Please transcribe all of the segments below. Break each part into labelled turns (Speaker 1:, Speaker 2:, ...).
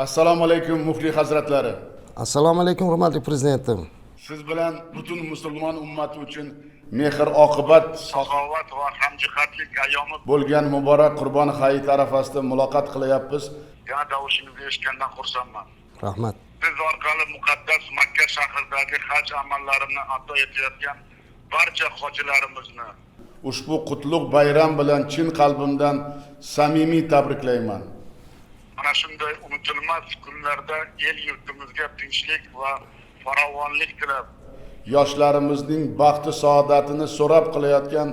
Speaker 1: Assalomu alaykum muftiy hazratlari.
Speaker 2: Assalomu alaykum hurmatli prezidentim.
Speaker 1: Siz bilan butun musulmon ummati uchun mehr oqibat, saxovat va hamjihatlik ayyomi bo'lgan muborak Qurbon hayiti arafasida muloqot qilyapmiz. Yana davoshingizni eshitgandan xursandman.
Speaker 2: Rahmat.
Speaker 1: Siz orqali muqaddas Makka shahridagi haj amallarini ado etayotgan barcha hojilarimizni ushbu qutlug' bayram bilan chin qalbimdan samimiy tabriklayman. Ana shunday unutilmas kunlarda el yurtimizga tinchlik va farovonlik tilab, yoshlarimizning baxti saodatini so'rab qilayotgan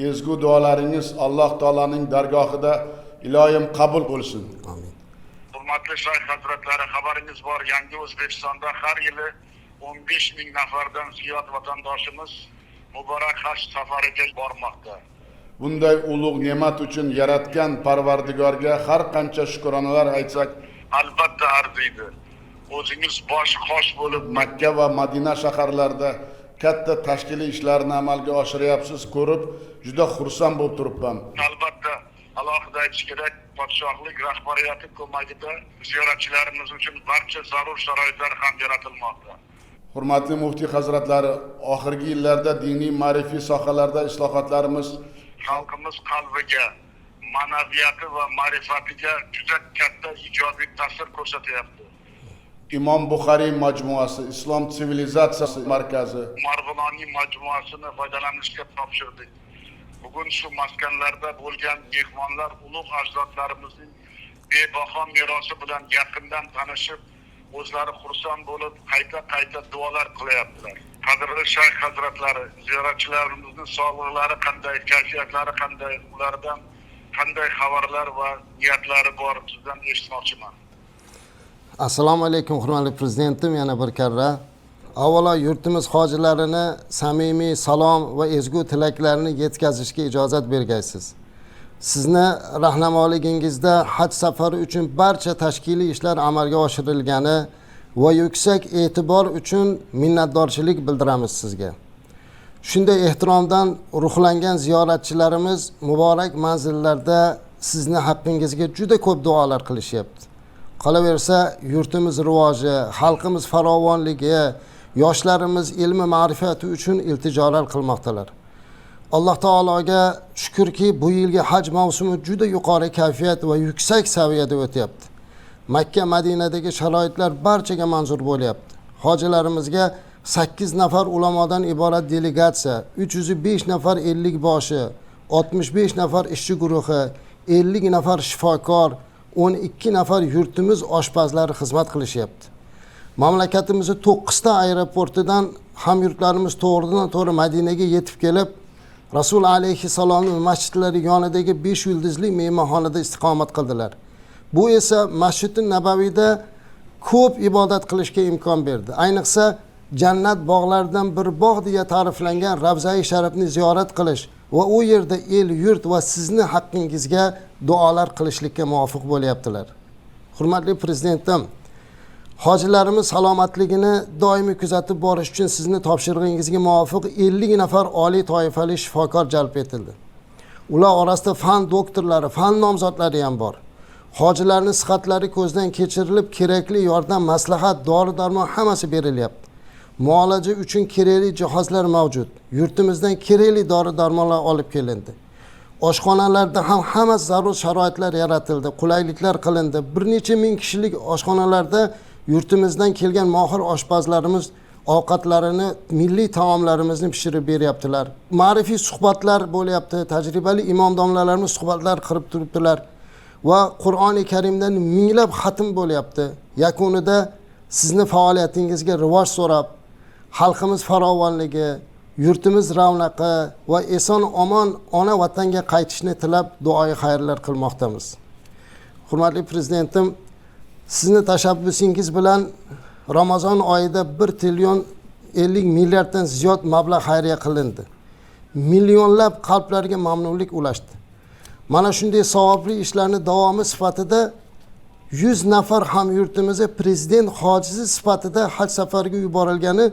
Speaker 1: ezgu duolaringiz Alloh taolaning dargohida iloyim qabul bo'lsin.
Speaker 2: Amin.
Speaker 1: Hurmatli shayx hazratlari, xabaringiz bor, yangi O'zbekistonda har yili 15,000 nafardan ziyod vatandoshimiz muborak haj safariga bormoqda. Bunday ulug' ne'mat uchun yaratgan Parvardigorga har qancha shukronalar aytsak, albatta arziydi. O'zingiz bosh qosh bo'lib Makka va Madina shaharlarida katta tashkiliy ishlarni amalga oshiryapsiz, ko'rib juda xursand bo'lib turibman. Albatta alohida aytish kerak, podshohlik rahbariyati ko'magida ziyoratchilarimiz uchun barcha zarur sharoitlar ham yaratilmoqda. Hurmatli muftiy hazratlari, oxirgi yillarda diniy ma'rifiy sohalarda islohotlarimiz xalqimiz qalbiga, ma'naviyati va ma'rifatiga juda katta ijobiy ta'sir ko'rsatyapti. Imom Buxoriy majmuasi, Islom sivilizatsiyasi markazi, Marg'iloniy majmuasini foydalanishga topshirdik. Bugun shu maskanlarda bo'lgan mehmonlar ulug' ajdodlarimizning bebaho merosi bilan yaqindan tanishib, o'zlari xursand bo'lib, qayta duolar qilyaptilar. Qadrli shayx hazratlari, ziyoratchilarimizning sog'liqlari qanday, kayfiyatlari qanday, ulardan qanday xabarlar va niyatlari bor, sizdan eshitmoqchiman.
Speaker 2: Assalomu alaykum hurmatli prezidentim, yana bir karra. Avvalo yurtimiz hojilarini samimiy salom va ezgu tilaklarini yetkazishga ijozat bergaysiz. Sizni rahnamoligingizda haj safari uchun barcha tashkiliy ishlar amalga oshirilgani va yuksak e'tibor uchun minnatdorchilik bildiramiz sizga. Shunday ehtiromdan ruhlangan ziyoratchilarimiz muborak manzillarda sizni haqqingizga juda ko'p duolar qilishyapti. Qolaversa, yurtimiz rivoji, xalqimiz farovonligi, yoshlarimiz ilmi ma'rifati uchun iltijolar qilmoqdalar. Alloh taologa shukrki, bu yilgi haj mavsumi juda yuqori kayfiyat va yuksak saviyada o'tyapti. Makka, Madinadagi sharoitlar barchaga manzur bo'lyapti. Hojilarimizga 8 nafar ulamodan iborat delegatsiya, 305 nafar 50 boshi, 65 nafar ishchi guruhi, 50 nafar shifokor, 12 nafar yurtimiz oshpazlari xizmat qilishyapti. Mamlakatimizning 9 ta aeroportidan hamyurtlarimiz to'g'ridan-to'g'ri Madinaga yetib kelib, Rasul alayhissalomning masjidlari yonidagi 5 yulduzli mehmonxonada istiqomat qildilar. Bu esa Masjid-i Nabaviyda ko'p ibodat qilishga imkon berdi. Ayniqsa jannat bog'laridan bir bog' deya ta'riflangan Ravza-i Sharifni ziyorat qilish va u yerda el, yurt va sizni haqqingizga duolar qilishlikka muvofiq bo'lyaptilar. Hurmatli prezidentim, hojilarimiz salomatligini doimiy kuzatib borish uchun sizni topshirig'ingizga muvofiq 50 nafar oliy toifali shifokor jalb etildi. Ular orasida fan doktorlari, fan nomzodlari ham bor. Hojilarning sihatlari ko'zdan kechirilib, kerakli yordam, maslahat, dori-darmon hammasi berilyapti. Muolaja uchun kerakli jihozlar mavjud. Yurtimizdan kerakli dori-darmonlar olib kelindi. Oshxonalarda ham hamma zarur sharoitlar yaratildi, qulayliklar qilindi. Bir necha ming kishilik oshxonalarda yurtimizdan kelgan mohir oshpazlarimiz ovqatlarini, milliy taomlarimizni pishirib beryaptilar. Ma'rifiy suhbatlar bo'lyapti, tajribali imom domlalarimiz suhbatlar qilib turibdilar va Qur'oni Karimdan minglab xatm bo'lyapti. Yakunida sizni faoliyatingizga rivoj so'rab, xalqimiz farovonligi, yurtimiz ravnaqi va eson omon ona vatanga qaytishni tilab duoyi xayrlar qilmoqdamiz. Hurmatli prezidentim, sizni tashabbusingiz bilan Ramazon oyida 1 trillion 50 milliarddan ziyod mablag' xayriya qilindi. Millionlab qalblarga mamnunlik ulashdi. Mana shunday savobli ishlarni davomi sifatida 100 nafar hamyurtimizga prezident hojisi sifatida haj safariga yuborilgani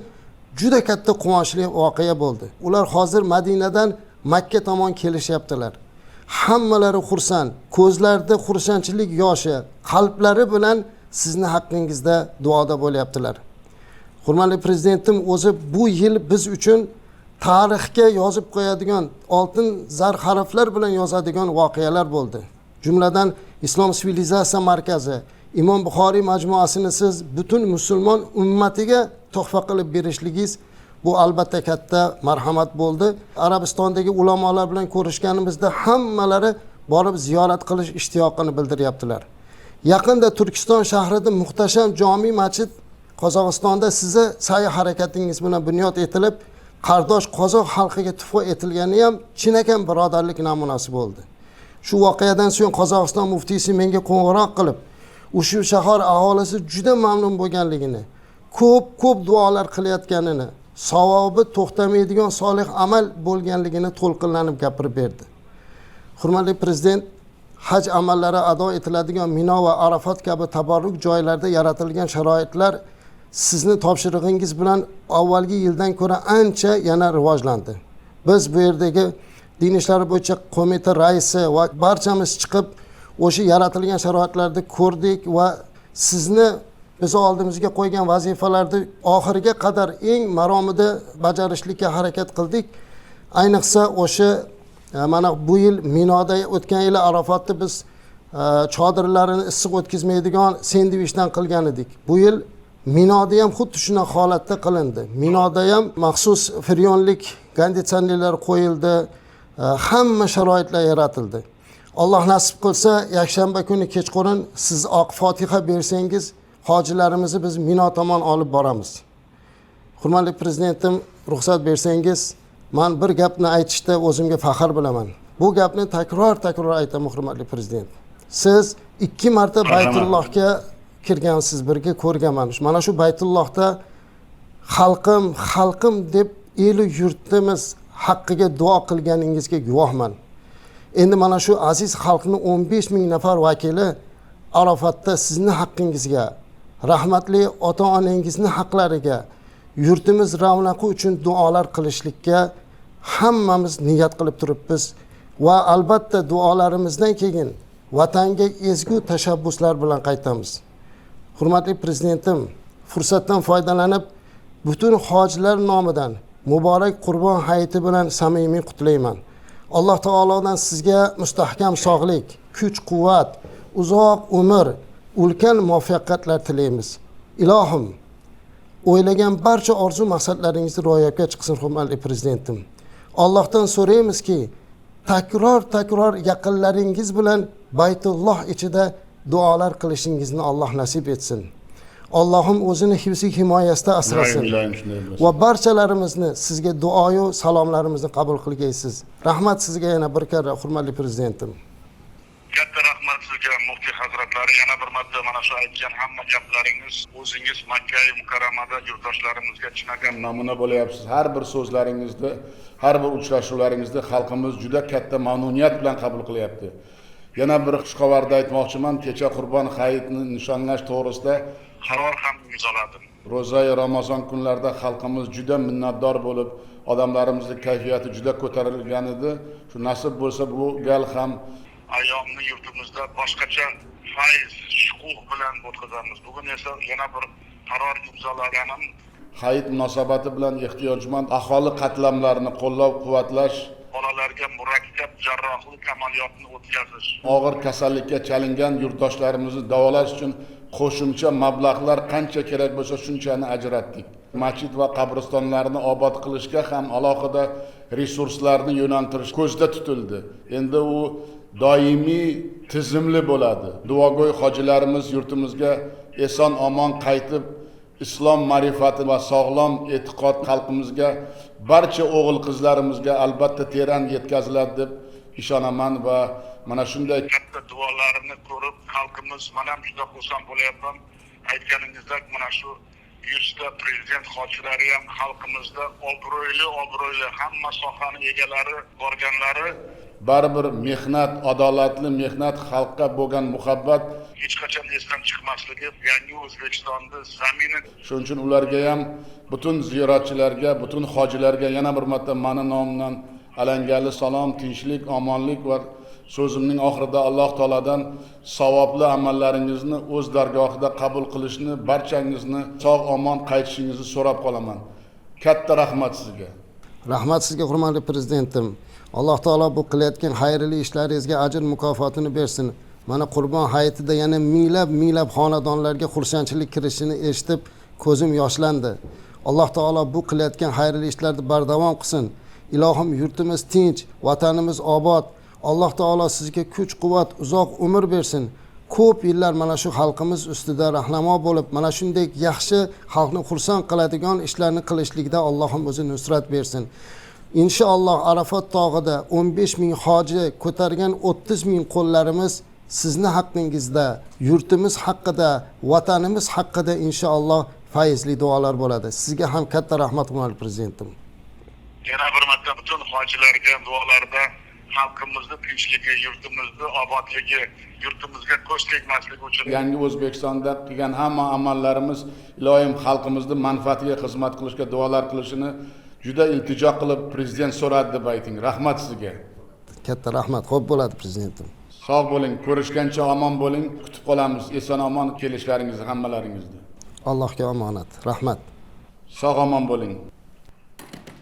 Speaker 2: juda katta quvonchli voqea bo'ldi. Ular hozir Madinadan Makka tomon kelishyaptilar. Hammalari xursand, ko'zlarida xursandchilik yoshi, qalblari bilan sizni haqqingizda duoda bo'lyaptilar. Hurmatli prezidentim, o'zi bu yil biz uchun tarixga yozib qo'yadigan, oltin zar harflar bilan yozadigan voqealar bo'ldi. Jumladan Islom sivilizatsiya markazi Imom Buxoriy majmuasini siz butun musulmon ummatiga tuhfa qilib berishligingiz bu albatta katta marhamat bo'ldi. Arabistondagi ulamolar bilan ko'rishganimizda hammalari borib ziyorat qilish ishtiyoqini bildiryaptilar. Yaqinda Turkiston shahrida muhtasham jami masjid Qozog'istonda sizni sa'y harakatingiz bilan bunyod etilib, qardosh qozoq xalqiga tuhfa etilgani ham chinakam birodarlik namunasi bo'ldi. Shu voqeadan so'ng Qozog'iston muftiysi menga qo'ng'iroq qilib, o'sha shahar aholisi juda mamnun bo'lganligini, ko'p duolar qilayotganini, savobi to'xtamaydigan solih amal bo'lganligini to'lqinlanib gapirib berdi. Hurmatli prezident, haj amallari ado etiladigan Mino va Arafat kabi tabarruk joylarda yaratilgan sharoitlar sizni topshirig'ingiz bilan avvalgi yildan ko'ra ancha yana rivojlandi. Biz bu yerdagi din ishlari bo'yicha qo'mita raisi va barchamiz chiqib o'sha yaratilgan sharoitlarni ko'rdik va sizni biz oldimizga qo'ygan vazifalarni oxiriga qadar eng maromida bajarishlikka harakat qildik. Ayniqsa o'sha mana bu yil Minoda o'tgan yil Arafatda biz chodirlarini issiq o'tkazmaydigan sendvichdan qilgan edik. Bu yil Minoda ham xuddi shunday holatda qilindi. Minoda ham maxsus firyonlik konditsionerlar qo'yildi, hamma sharoitlar yaratildi. Alloh nasib qilsa, yakshanba kuni kechqurun siz oq Fotiha bersangiz, hojilarimizni biz Mino tomon olib boramiz. Hurmatli prezidentim, ruxsat bersangiz, men bir gapni aytishda o'zimga faxr bilaman. Bu gapni takror aytaman, hurmatli prezident. Siz 2 marta Baytullohga kirgansiz, birga ko'rganman. Mana shu Baytullohda xalqim deb eli yurtimiz haqqiga duo qilganingizga guvohman. Endi mana shu aziz xalqning 15 ming nafar vakili Arafatda sizni haqqingizga, rahmatli ota-onangizni haqlariga, yurtimiz ravnaqi uchun duolar qilishlikka hammamiz niyat qilib turibmiz va albatta duolarimizdan keyin vatanga ezgu tashabbuslar bilan qaytamiz. Hurmatli prezidentim, fursatdan foydalanib butun hojilar nomidan muborak Qurbon hayiti bilan samimiy qutlayman. Alloh taolodan sizga mustahkam sog'lik, kuch-quvvat, uzoq umr, ulkan muvaffaqiyatlar tilaymiz. Ilohim, o'ylagan barcha orzu maqsadlaringizni ro'yobga chiqsin, hurmatli prezidentim. Allohdan so'raymizki, takror yaqinlaringiz bilan Baytulloh ichida duolar qilishingizni Alloh nasib etsin. Allohim o'zini hifzi himoyasida asrasin va barchalarimizni sizga duoyu salomlarimizni qabul qilgaysiz. Rahmat sizga yana bir karra, hurmatli prezidentim.
Speaker 1: Katta rahmat sizga muftiy hazratlari, yana bir marta mana shu aytgan hamma gaplaringiz o'zingiz Makka Mukarramada yurtdoshlarimizga chinakam
Speaker 3: namuna bo'layapsiz. Har bir so'zlaringizda, har bir uchrashuvlaringizda xalqimiz juda katta mamnuniyat bilan qabul qilyapti. Yana bir xushxabarni aytmoqchiman. Kecha Qurbon hayitini nishonlash to'g'risida
Speaker 1: qaror ham imzoladim.
Speaker 3: Ro'za-i Ramazon kunlarida xalqimiz juda minnatdor bo'lib, odamlarimizning kayfiyati juda ko'tarilgan edi. Shu nasib bo'lsa bu gal ham
Speaker 1: ayyomni yurtimizda boshqacha fayz, shukuh bilan o'tkazamiz. Bugun esa yana bir qaror imzolaganim.
Speaker 3: Hayit munosabati bilan ehtiyojmand aholi qatlamlarini qo'llab-quvvatlash,
Speaker 1: bolalarga murakkab jarrohlik amaliyotini o'tkazish,
Speaker 3: og'ir kasallikka chalingan yurtdoshlarimizni davolash uchun qo'shimcha mablag'lar qancha kerak bo'lsa shunchani ajratdik. Masjid va qabristonlarni obod qilishga ham alohida resurslarni yo'naltirish ko'zda tutildi. Endi u doimiy tizimli bo'ladi. Duogo'y hojilarimiz yurtimizga eson omon qaytib, islom ma'rifati va sog'lom e'tiqod xalqimizga, barcha o'g'il qizlarimizga albatta teran yetkaziladi deb ishonaman va mana shunday
Speaker 1: katta duolarini ko'rib xalqimiz mana juda xursand bo'lyapman. Aytganingizdek mana shu 100 ta prezident hojilari ham xalqimizda obro'li hamma sohani egalari borganlari,
Speaker 3: baribir mehnat, adolatli mehnat, xalqqa bo'lgan muhabbat
Speaker 1: hech qachon esdan chiqmasligi yangi O'zbekistonda zamini.
Speaker 3: Shuning uchun ularga ham, butun ziyoratchilarga, butun hojilarga yana bir marta meni nomimdan alangali salom, tinchlik, omonlik va so'zimning oxirida Alloh taoladan savobli amallaringizni o'z dargohida qabul qilishni, barchangizni sog' omon qaytishingizni so'rab qolaman. Katta rahmat sizga.
Speaker 2: Rahmat sizga hurmatli prezidentim. Alloh taolo bu qilayotgan xayrli ishlaringizga ajr mukofotini bersin. Mana Qurbon hayitida yana minglab xonadonlarga xursandchilik kirishini eshitib ko'zim yoshlandi. Alloh taolo bu qilayotgan xayrli ishlarni bardavom qilsin. Ilohim yurtimiz tinch, vatanimiz obod. Alloh taolo sizga kuch-quvvat, uzoq umr bersin. Ko'p yillar mana shu xalqimiz ustida rahnamo bo'lib, mana shunday yaxshi xalqni xursand qiladigan ishlarni qilishlikda Allohim o'zi nusrat bersin. Inshaalloh Arafat tog'ida 15 ming hoji ko'targan 30 ming qo'llarimiz sizni haqqingizda, yurtimiz haqqida, vatanimiz haqqida inshaalloh fayzli duolar bo'ladi. Sizga ham katta rahmat hurmatli prezidentim.
Speaker 1: Yana bir marta butun hojilarga duolarda xalqimizni tinchligi, yurtimizni obodligi, yurtimizga ko'z tegmasligi uchun
Speaker 3: Yangi O'zbekistonda qilgan hamma amallarimiz iloyim xalqimizning manfaatiga xizmat qilishga duolar qilishini juda iltijo qilib prezident so'radi deb ayting. Rahmat sizga.
Speaker 2: Katta rahmat. Xo'p bo'ladi prezidentim.
Speaker 3: Sog' bo'ling, ko'rishgancha omon bo'ling. Kutib qolamiz eson omon kelishlaringizni hammalaringizni.
Speaker 2: Allohga omonat. Rahmat.
Speaker 3: Sog' omon bo'ling.